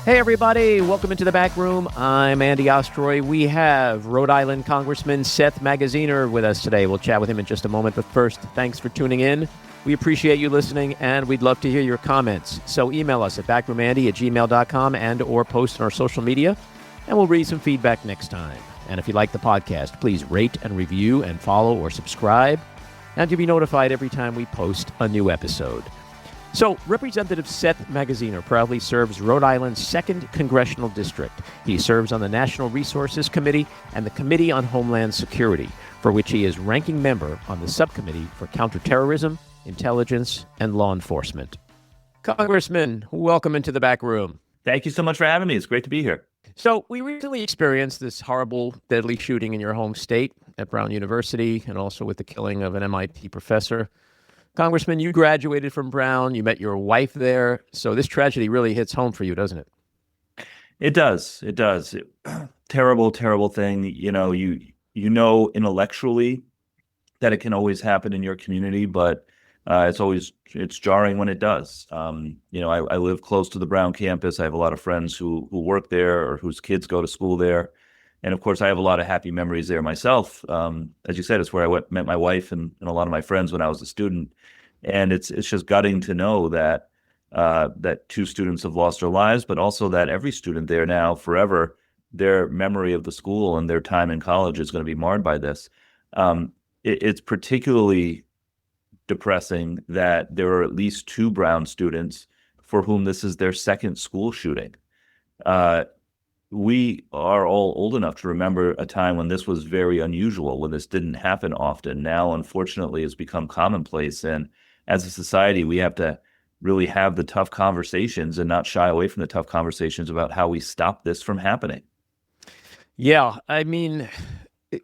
Hey, everybody. Welcome into the back room. I'm Andy Ostroy. We have Rhode Island Congressman Seth Magaziner with us today. We'll chat with him in just a moment. But first, thanks for tuning in. We appreciate you listening, and we'd love to hear your comments. So email us at backroomandy@gmail.com and or post on our social media, and we'll read some feedback next time. And if you like the podcast, please rate and review and follow or subscribe, and you'll be notified every time we post a new episode. So, Representative Seth Magaziner proudly serves Rhode Island's 2nd Congressional District. He serves on the National Resources Committee and the Committee on Homeland Security, for which he is ranking member on the Subcommittee for Counterterrorism, Intelligence, and Law Enforcement. Congressman, welcome into the back room. Thank you so much for having me. It's great to be here. So, we recently experienced this horrible, deadly shooting in your home state at Brown University, and also with the killing of an MIT professor. Congressman, you graduated from Brown. You met your wife there. So this tragedy really hits home for you, doesn't it? It does. It does. Terrible, terrible thing. You know intellectually that it can always happen in your community, but it's jarring when it does. I live close to the Brown campus. I have a lot of friends who work there or whose kids go to school there. And of course, I have a lot of happy memories there myself. As you said, it's where I met my wife and a lot of my friends when I was a student. And it's just gutting to know that that 2 students have lost their lives, but also that every student there now, forever, their memory of the school and their time in college is going to be marred by this. It's particularly depressing that there are at least 2 Brown students for whom this is their 2nd school shooting. We are all old enough to remember a time when this was very unusual, when this didn't happen often. Now, unfortunately, it's become commonplace. And as a society, we have to really have the tough conversations and not shy away from the tough conversations about how we stop this from happening. Yeah, I mean,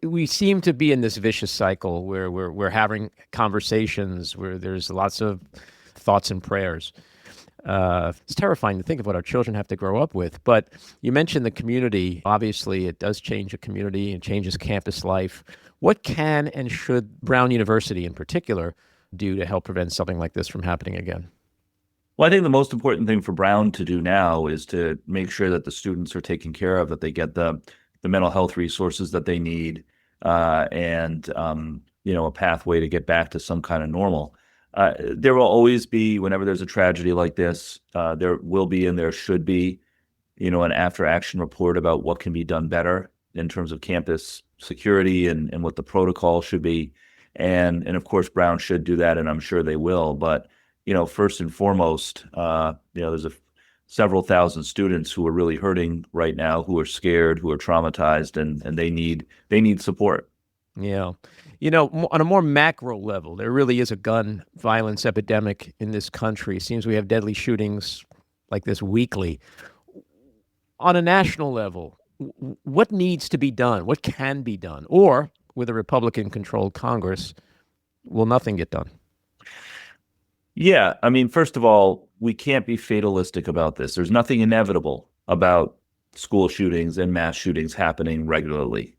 we seem to be in this vicious cycle where we're having conversations where there's lots of thoughts and prayers. It's terrifying to think of what our children have to grow up with. But you mentioned the community. Obviously, it does change a community and changes campus life. What can and should Brown University in particular do to help prevent something like this from happening again? Well, I think the most important thing for Brown to do now is to make sure that the students are taken care of, that they get the mental health resources that they need, and a pathway to get back to some kind of normal. There will always be, whenever there's a tragedy like this, there will be and there should be, an after-action report about what can be done better in terms of campus security and what the protocol should be. And of course, Brown should do that, and I'm sure they will. But, first and foremost, there's several thousand students who are really hurting right now, who are scared, who are traumatized, and they need support. Yeah. On a more macro level, there really is a gun violence epidemic in this country. It seems we have deadly shootings like this weekly. On a national level, what needs to be done? What can be done? Or, with a Republican-controlled Congress, will nothing get done? Yeah. I mean, first of all, we can't be fatalistic about this. There's nothing inevitable about school shootings and mass shootings happening regularly.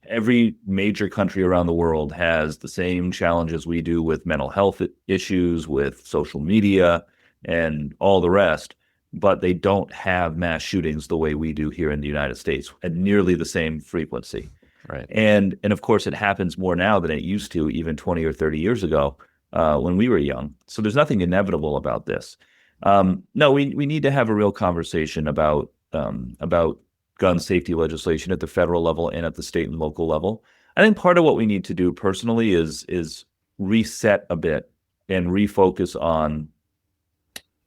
Every major country around the world has the same challenges we do with mental health issues, with social media, and all the rest, but they don't have mass shootings the way we do here in the United States at nearly the same frequency. Right. And of course, it happens more now than it used to even 20 or 30 years ago when we were young. So there's nothing inevitable about this. No, we need to have a real conversation about gun safety legislation at the federal level and at the state and local level. I think part of what we need to do personally is reset a bit and refocus on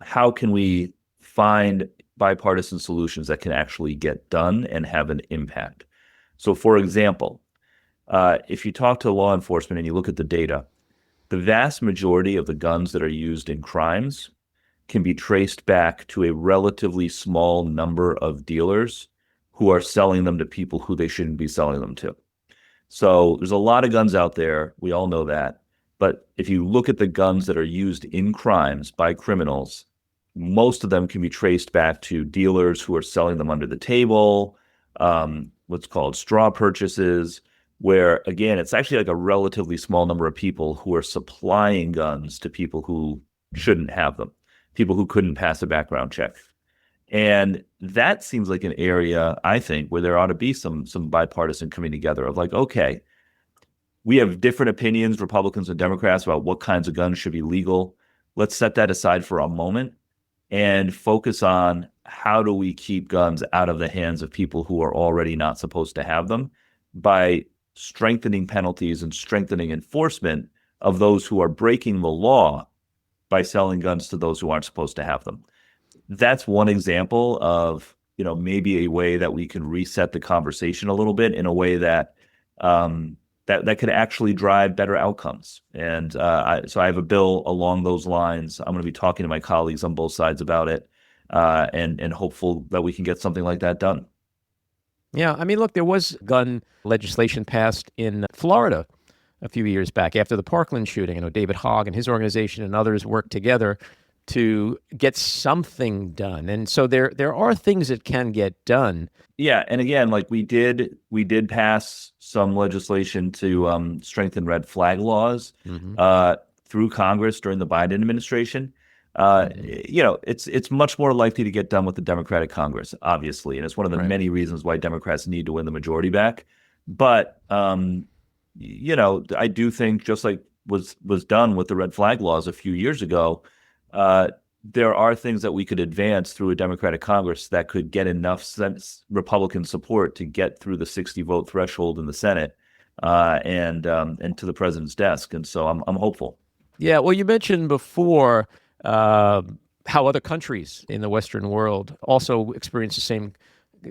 how can we find bipartisan solutions that can actually get done and have an impact. So, for example, if you talk to law enforcement and you look at the data, the vast majority of the guns that are used in crimes can be traced back to a relatively small number of dealers who are selling them to people who they shouldn't be selling them to. So there's a lot of guns out there. We all know that. But if you look at the guns that are used in crimes by criminals, most of them can be traced back to dealers who are selling them under the table, what's called straw purchases, where, again, it's actually like a relatively small number of people who are supplying guns to people who shouldn't have them, people who couldn't pass a background check. And that seems like an area, I think, where there ought to be some bipartisan coming together of like, okay, we have different opinions, Republicans and Democrats, about what kinds of guns should be legal. Let's set that aside for a moment and focus on how do we keep guns out of the hands of people who are already not supposed to have them by strengthening penalties and strengthening enforcement of those who are breaking the law by selling guns to those who aren't supposed to have them. That's one example of, maybe a way that we can reset the conversation a little bit in a way that that could actually drive better outcomes. And so I have a bill along those lines. I'm going to be talking to my colleagues on both sides about it, and hopeful that we can get something like that done. Yeah, I mean, look, there was gun legislation passed in Florida a few years back after the Parkland shooting. David Hogg and his organization and others worked together to get something done. And so there are things that can get done. Yeah, and again, like we did pass some legislation to strengthen red flag laws through Congress during the Biden administration. It's much more likely to get done with the Democratic Congress, obviously, and it's one of the many reasons why Democrats need to win the majority back. But I do think, just like was done with the red flag laws a few years ago, there are things that we could advance through a Democratic Congress that could get enough Republican support to get through the 60-vote threshold in the Senate and to the president's desk. And so I'm hopeful. Yeah, well, you mentioned before how other countries in the Western world also experience the same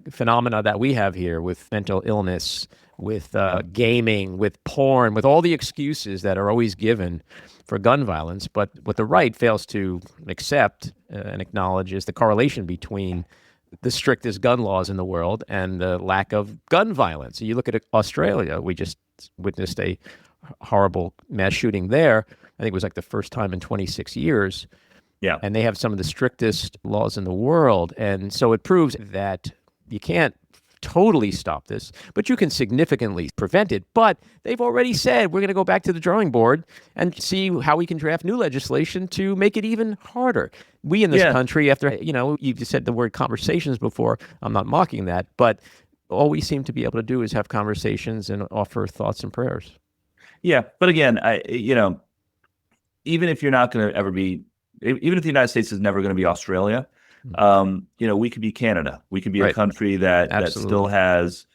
phenomena that we have here with mental illness, with gaming, with porn, with all the excuses that are always given for gun violence. But what the right fails to accept and acknowledge is the correlation between the strictest gun laws in the world and the lack of gun violence. You look at Australia, we just witnessed a horrible mass shooting there. I think it was like the first time in 26 years. Yeah. And they have some of the strictest laws in the world. And so it proves that you can't totally stop this, but you can significantly prevent it. But they've already said we're going to go back to the drawing board and see how we can draft new legislation to make it even harder. We in this country, after, you said the word conversations before, I'm not mocking that, but all we seem to be able to do is have conversations and offer thoughts and prayers. Yeah. But again, even if you're not going to ever be, even if the United States is never going to be Australia, we could be Canada. We could be a country that still has,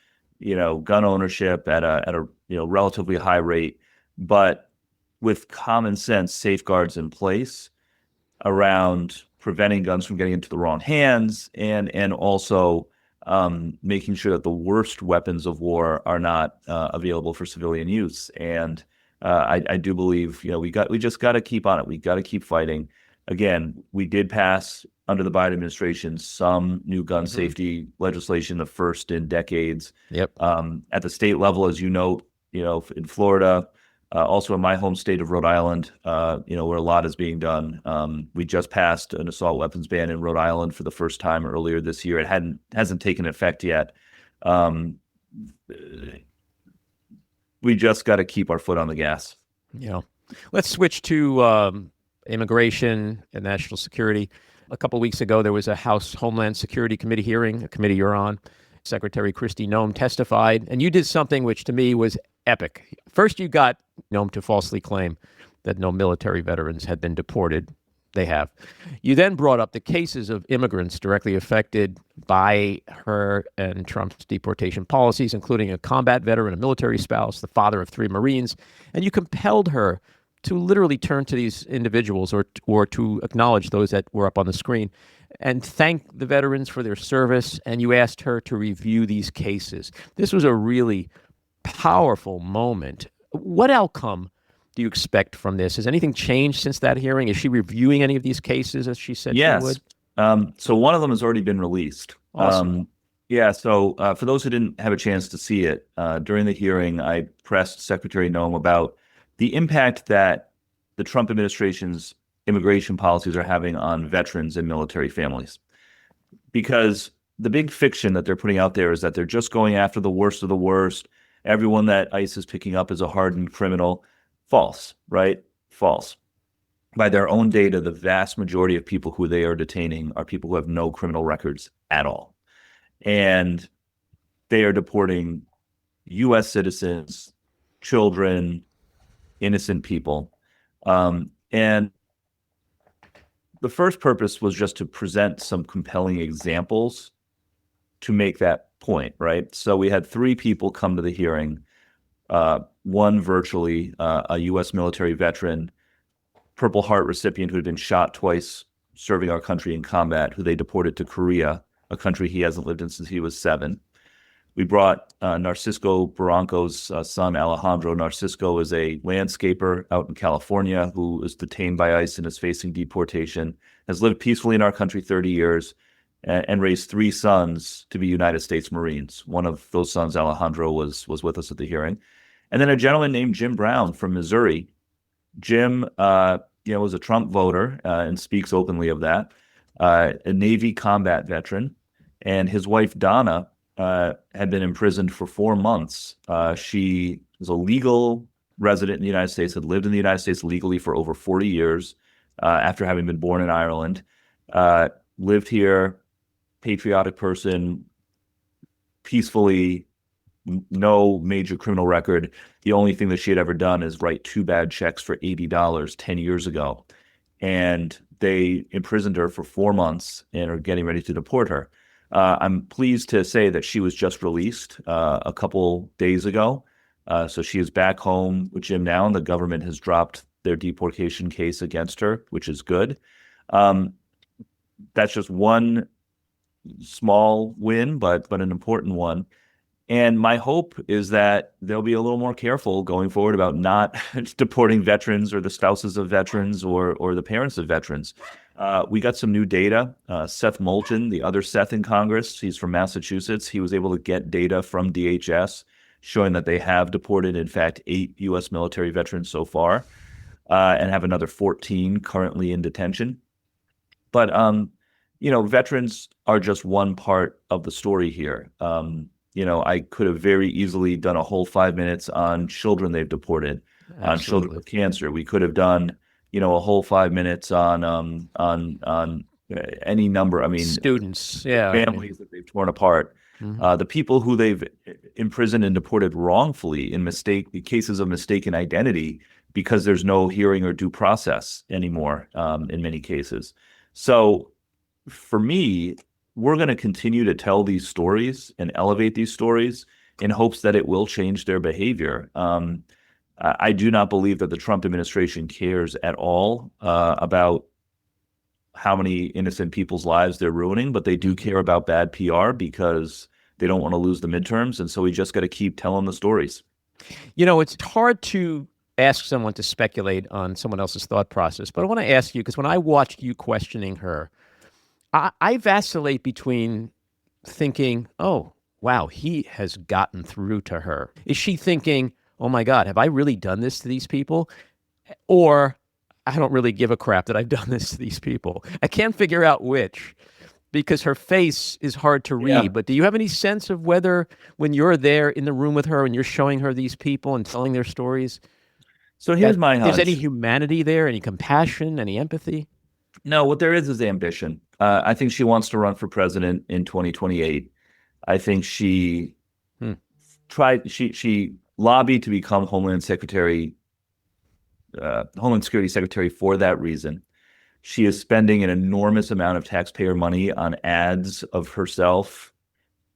gun ownership at a relatively high rate, but with common sense safeguards in place around preventing guns from getting into the wrong hands and also making sure that the worst weapons of war are not available for civilian use. And I do believe, we just got to keep on it. We got to keep fighting. Again, we did pass under the Biden administration some new gun safety legislation, the first in decades. Yep. At the state level, as you know, in Florida, also in my home state of Rhode Island, where a lot is being done. We just passed an assault weapons ban in Rhode Island for the first time earlier this year. It hasn't taken effect yet. We just got to keep our foot on the gas. Yeah. Let's switch to immigration and national security. A couple of weeks ago, there was a House Homeland Security Committee hearing, a committee you're on. Secretary Kristi Noem testified, and you did something which to me was epic. First, you got Noem to falsely claim that no military veterans had been deported. They have. You then brought up the cases of immigrants directly affected by her and Trump's deportation policies, including a combat veteran, a military spouse, the father of 3 Marines, and you compelled her to literally turn to these individuals or to acknowledge those that were up on the screen and thank the veterans for their service, and you asked her to review these cases. This was a really powerful moment. What outcome do you expect from this? Has anything changed since that hearing? Is she reviewing any of these cases as she said she would? So one of them has already been released. Awesome. So for those who didn't have a chance to see it, during the hearing, I pressed Secretary Noem about the impact that the Trump administration's immigration policies are having on veterans and military families. Because the big fiction that they're putting out there is that they're just going after the worst of the worst. Everyone that ICE is picking up is a hardened criminal. False, right? False. by their own data, the vast majority of people who they are detaining are people who have no criminal records at all. And they are deporting U.S. citizens, children, innocent people. And the first purpose was just to present some compelling examples to make that point, right? So we had 3 people come to the hearing, one virtually, a U.S. military veteran, Purple Heart recipient who had been shot twice serving our country in combat, who they deported to Korea, a country he hasn't lived in since he was 7. We brought Narcisco Barranco's son, Alejandro. Narcisco is a landscaper out in California who is detained by ICE and is facing deportation, has lived peacefully in our country 30 years, and raised 3 sons to be United States Marines. One of those sons, Alejandro, was with us at the hearing. And then a gentleman named Jim Brown from Missouri. Jim was a Trump voter and speaks openly of that, a Navy combat veteran. And his wife, Donna, had been imprisoned for 4 months. She was a legal resident in the United States, had lived in the United States legally for over 40 years after having been born in Ireland, lived here, patriotic person, peacefully, no major criminal record. The only thing that she had ever done is write 2 bad checks for $80 10 years ago. And they imprisoned her for 4 months and are getting ready to deport her. I'm pleased to say that she was just released a couple days ago. So she is back home with Jim now, and the government has dropped their deportation case against her, which is good. That's just one small win, but an important one. And my hope is that they'll be a little more careful going forward about not deporting veterans or the spouses of veterans or the parents of veterans. We got some new data. Seth Moulton, the other Seth in Congress, he's from Massachusetts. He was able to get data from DHS showing that they have deported, in fact, 8 U.S. military veterans so far, and have another 14 currently in detention. But, veterans are just one part of the story here. I could have very easily done a whole 5 minutes on children they've deported, Absolutely. on children with cancer. We could have done, a whole 5 minutes on any number. I mean, students, yeah, families that they've torn apart, the people who they've imprisoned and deported wrongfully in cases of mistaken identity because there's no hearing or due process anymore in many cases. So for me, we're going to continue to tell these stories and elevate these stories in hopes that it will change their behavior. I do not believe that the Trump administration cares at all about how many innocent people's lives they're ruining, but they do care about bad PR because they don't want to lose the midterms. And so we just got to keep telling the stories. It's hard to ask someone to speculate on someone else's thought process, but I want to ask you, because when I watched you questioning her, I vacillate between thinking, oh, wow, he has gotten through to her. Is she thinking, oh my God, have I really done this to these people? Or I don't really give a crap that I've done this to these people. I can't figure out which, because her face is hard to read. Yeah. But do you have any sense of whether when you're there in the room with her and you're showing her these people and telling their stories, so here's my hunch. There's any humanity there, any compassion, any empathy? No, what there is ambition. I think she wants to run for president in 2028. I think she she lobbied to become Homeland Secretary, Homeland Security Secretary for that reason. She is spending an enormous amount of taxpayer money on ads of herself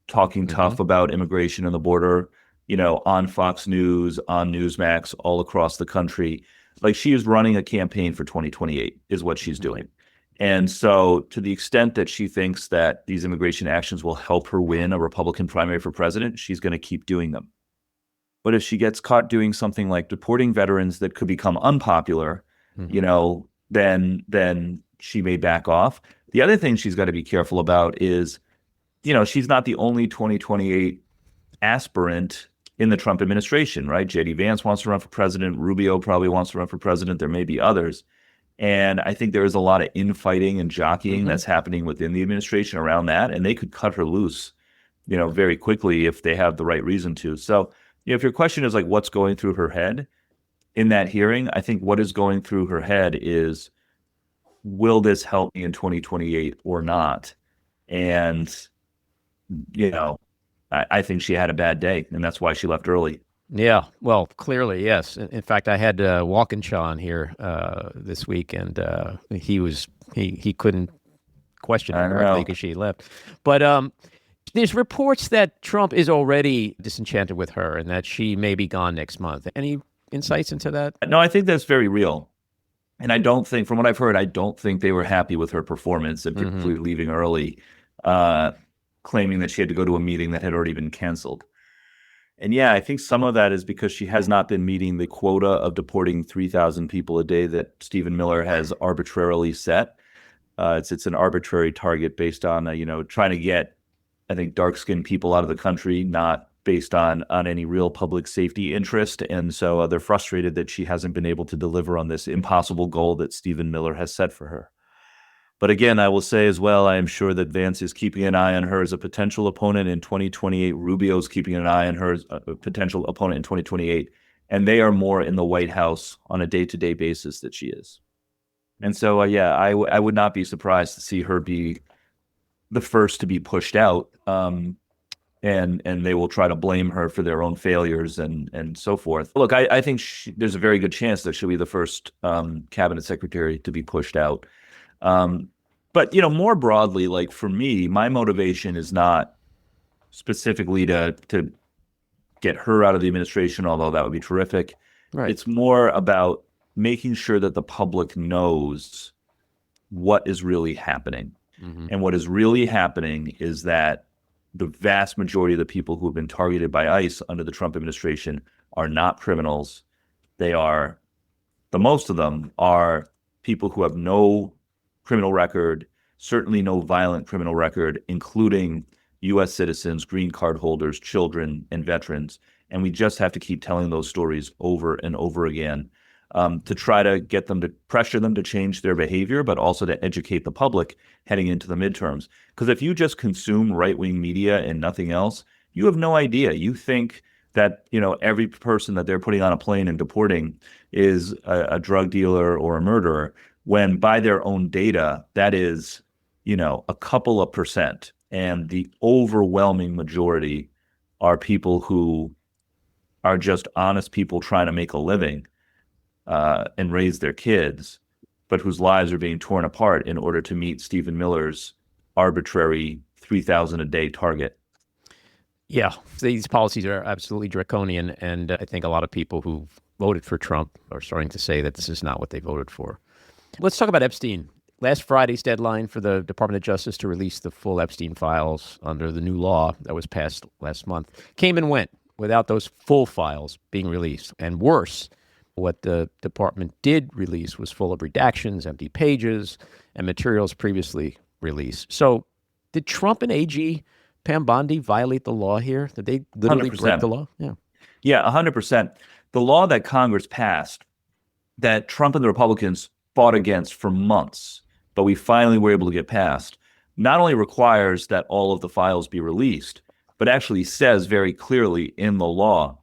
talking tough about immigration and the border, on Fox News, on Newsmax, all across the country. Like, she is running a campaign for 2028 is what she's doing. And so to the extent that she thinks that these immigration actions will help her win a Republican primary for president, she's going to keep doing them. But if she gets caught doing something like deporting veterans that could become unpopular, then she may back off. The other thing she's got to be careful about is, she's not the only 2028 aspirant in the Trump administration, right? J.D. Vance wants to run for president. Rubio probably wants to run for president. There may be others. And I think there is a lot of infighting and jockeying that's happening within the administration around that. And they could cut her loose, very quickly if they have the right reason to. So, if your question is like, what's going through her head? in that hearing, I think what is going through her head is, will this help me in 2028 or not? And, I think she had a bad day, and that's why she left early. Yeah, well, clearly, yes. In fact, I had Walkinshaw on here this week, and he couldn't question I her directly know. because she left. But there's reports that Trump is already disenchanted with her and that she may be gone next month. Any insights into that? No, I think that's very real. And I don't think, from what I've heard, I don't think they were happy with her performance and particularly leaving early, claiming that she had to go to a meeting that had already been canceled. And yeah, I think some of that is because she has not been meeting the quota of deporting 3,000 people a day that Stephen Miller has arbitrarily set. It's an arbitrary target based on trying to get, I think, dark-skinned people out of the country, not based on any real public safety interest. And so they're frustrated that she hasn't been able to deliver on this impossible goal that Stephen Miller has set for her. But again, I will say as well, I am sure that Vance is keeping an eye on her as a potential opponent in 2028. Rubio's keeping an eye on her as a potential opponent in 2028. And they are more in the White House on a day-to-day basis than she is. And so, I would not be surprised to see her be the first to be pushed out. And they will try to blame her for their own failures and so forth. Look, I think there's a very good chance that she'll be the first cabinet secretary to be pushed out. But more broadly, like for me, my motivation is not specifically to get her out of the administration, although that would be terrific. Right. It's more about making sure that the public knows what is really happening. And what is really happening is that the vast majority of the people who have been targeted by ICE under the Trump administration are not criminals. The most of them are people who have no criminal record, certainly no violent criminal record, including U.S. citizens, green card holders, children, and veterans. And we just have to keep telling those stories over and over again to try to get them to pressure them to change their behavior, but also to educate the public heading into the midterms. Because if you just consume right-wing media and nothing else, you have no idea. You think that every person that they're putting on a plane and deporting is a drug dealer or a murderer, when by their own data, that is, a couple of percent. And the overwhelming majority are people who are just honest people trying to make a living and raise their kids, but whose lives are being torn apart in order to meet Stephen Miller's arbitrary 3,000 a day target. Yeah, these policies are absolutely draconian. And I think a lot of people who voted for Trump are starting to say that this is not what they voted for. Let's talk about Epstein. Last Friday's deadline for the Department of Justice to release the full Epstein files under the new law that was passed last month came and went without those full files being released. And worse, what the department did release was full of redactions, empty pages, and materials previously released. So did Trump and AG Pam Bondi violate the law here? Did they literally 100%. break the law? Yeah, 100%. The law that Congress passed that Trump and the Republicans fought against for months, but we finally were able to get passed, not only requires that all of the files be released, but actually says very clearly in the law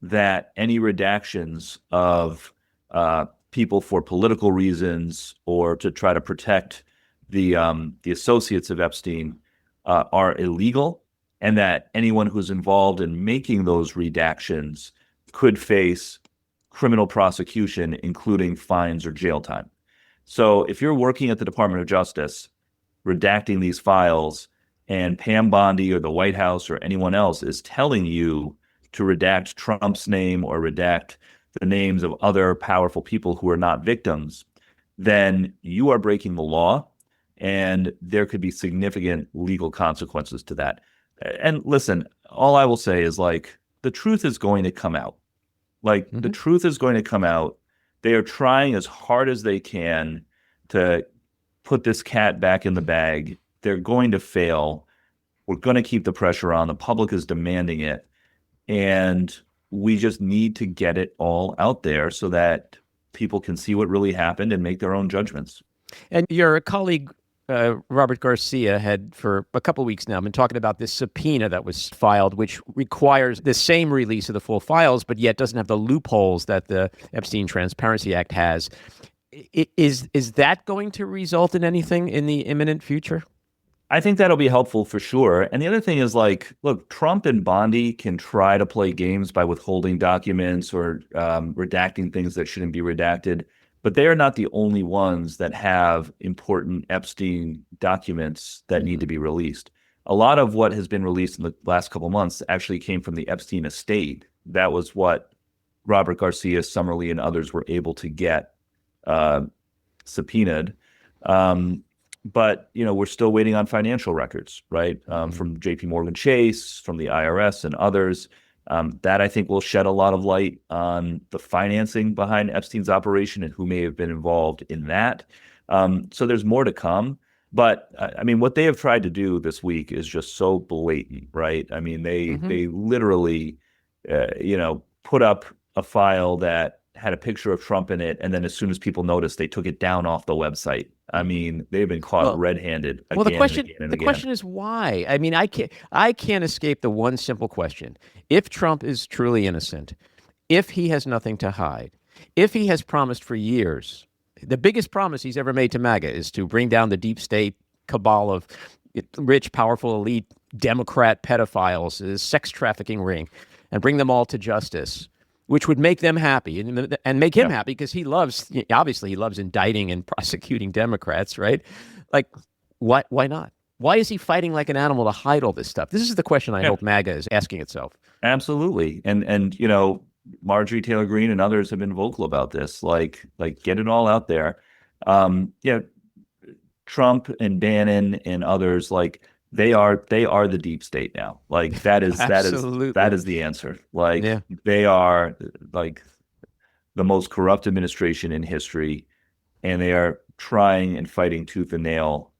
that any redactions of people for political reasons or to try to protect the associates of Epstein are illegal, and that anyone who's involved in making those redactions could face criminal prosecution, including fines or jail time. So if you're working at the Department of Justice, redacting these files, and Pam Bondi or the White House or anyone else is telling you to redact Trump's name or redact the names of other powerful people who are not victims, then you are breaking the law, and there could be significant legal consequences to that. And listen, all I will say is, like, the truth is going to come out. Like, the truth is going to come out. They are trying as hard as they can to put this cat back in the bag. They're going to fail. We're going to keep the pressure on. The public is demanding it. And we just need to get it all out there so that people can see what really happened and make their own judgments. And your colleague Robert Garcia had, for a couple of weeks now, been talking about this subpoena that was filed, which requires the same release of the full files, but yet doesn't have the loopholes that the Epstein Transparency Act has. Is that going to result in anything in the imminent future? I think that'll be helpful for sure. And the other thing is, like, look, Trump and Bondi can try to play games by withholding documents or redacting things that shouldn't be redacted, but they are not the only ones that have important Epstein documents that need to be released. A lot of what has been released in the last couple of months actually came from the Epstein estate. That was what Robert Garcia, Summerlee, and others were able to get subpoenaed. But, we're still waiting on financial records, right? From JP Morgan Chase, from the IRS and others. That, I think, will shed a lot of light on the financing behind Epstein's operation and who may have been involved in that. So there's more to come. But, what they have tried to do this week is just so blatant, right? They literally, put up a file that had a picture of Trump in it, and then as soon as people noticed, they took it down off the website. They've been caught red-handed. The question is why. I can't escape the one simple question: if Trump is truly innocent, if he has nothing to hide, if he has promised for years, the biggest promise he's ever made to MAGA is to bring down the deep state cabal of rich, powerful, elite Democrat pedophiles, his sex trafficking ring, and bring them all to justice, which would make them happy and make him happy, because he loves indicting and prosecuting Democrats, right? Like, why not? Why is he fighting like an animal to hide all this stuff? This is the question I hope MAGA is asking itself. Absolutely. And Marjorie Taylor Greene and others have been vocal about this, like get it all out there. Trump and Bannon and others, like, they are the deep state now. Like, that is the answer. Like, they are like the most corrupt administration in history, and they are trying and fighting tooth and nail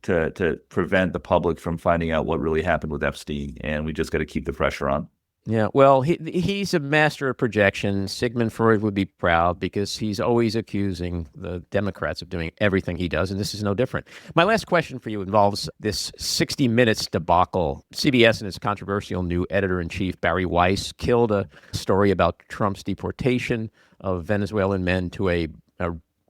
to prevent the public from finding out what really happened with Epstein. And we just got to keep the pressure on. Yeah, well, he's a master of projection. Sigmund Freud would be proud, because he's always accusing the Democrats of doing everything he does, and this is no different. My last question for you involves this 60 Minutes debacle. CBS and its controversial new editor-in-chief, Barry Weiss, killed a story about Trump's deportation of Venezuelan men to a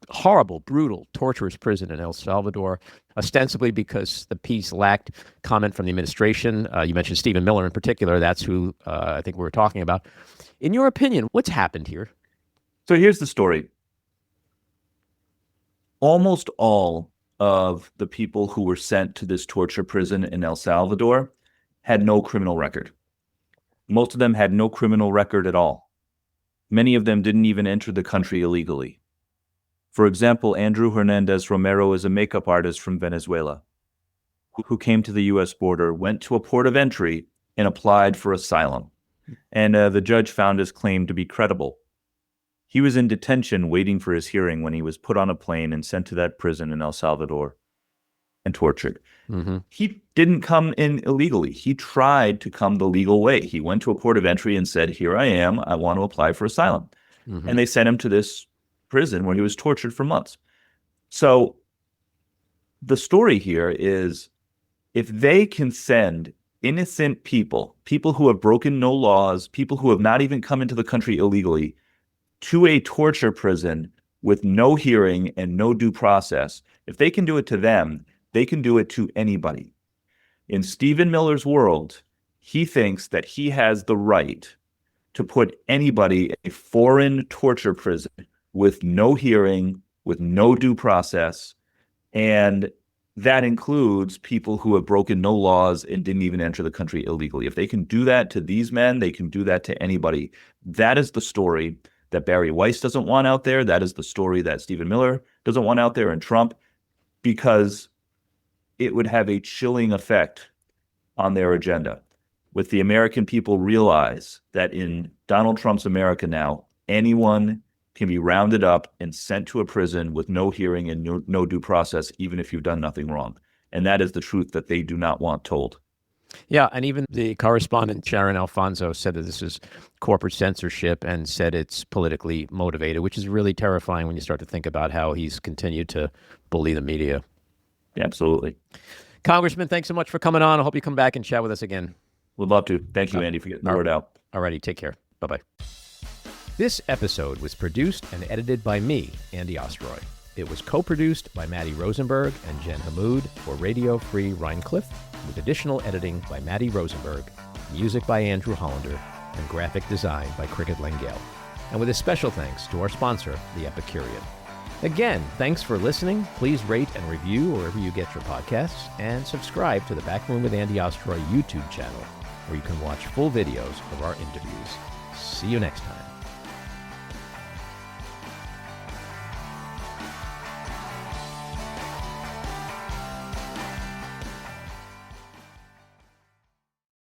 horrible, brutal, torturous prison in El Salvador, ostensibly because the piece lacked comment from the administration. You mentioned Stephen Miller in particular. That's who I think we were talking about. In your opinion, what's happened here? So here's the story. Almost all of the people who were sent to this torture prison in El Salvador had no criminal record. Most of them had no criminal record at all. Many of them didn't even enter the country illegally. For example, Andrew Hernandez Romero is a makeup artist from Venezuela who came to the U.S. border, went to a port of entry, and applied for asylum. And the judge found his claim to be credible. He was in detention waiting for his hearing when he was put on a plane and sent to that prison in El Salvador and tortured. Mm-hmm. He didn't come in illegally. He tried to come the legal way. He went to a port of entry and said, "Here I am. I want to apply for asylum." Mm-hmm. And they sent him to this prison where he was tortured for months. So the story here is, if they can send innocent people who have broken no laws, people who have not even come into the country illegally, to a torture prison with no hearing and no due process, if they can do it to them, they can do it to anybody. In Stephen Miller's world, he thinks that he has the right to put anybody in a foreign torture prison with no hearing, with no due process, and that includes people who have broken no laws and didn't even enter the country illegally. If they can do that to these men, they can do that to anybody. That is the story that Barry Weiss doesn't want out there. That is the story that Stephen Miller doesn't want out there, and Trump, because it would have a chilling effect on their agenda. With the American people realize that in Donald Trump's America now, anyone can be rounded up and sent to a prison with no hearing and no due process, even if you've done nothing wrong. And that is the truth that they do not want told. Yeah, and even the correspondent Sharon Alfonso said that this is corporate censorship and said it's politically motivated, which is really terrifying when you start to think about how he's continued to bully the media. Absolutely. Congressman, thanks so much for coming on. I hope you come back and chat with us again. Would love to. Thank you, Andy, for getting the word out. All righty. Take care. Bye-bye. This episode was produced and edited by me, Andy Ostroy. It was co-produced by Matty Rosenberg and Jen Hammoud for Radio Free Rhiniecliff, with additional editing by Matty Rosenberg, music by Andrew Hollander, and graphic design by Cricket Lengyel. And with a special thanks to our sponsor, the Epicurean. Again, thanks for listening. Please rate and review wherever you get your podcasts, and subscribe to the Backroom with Andy Ostroy YouTube channel, where you can watch full videos of our interviews. See you next time.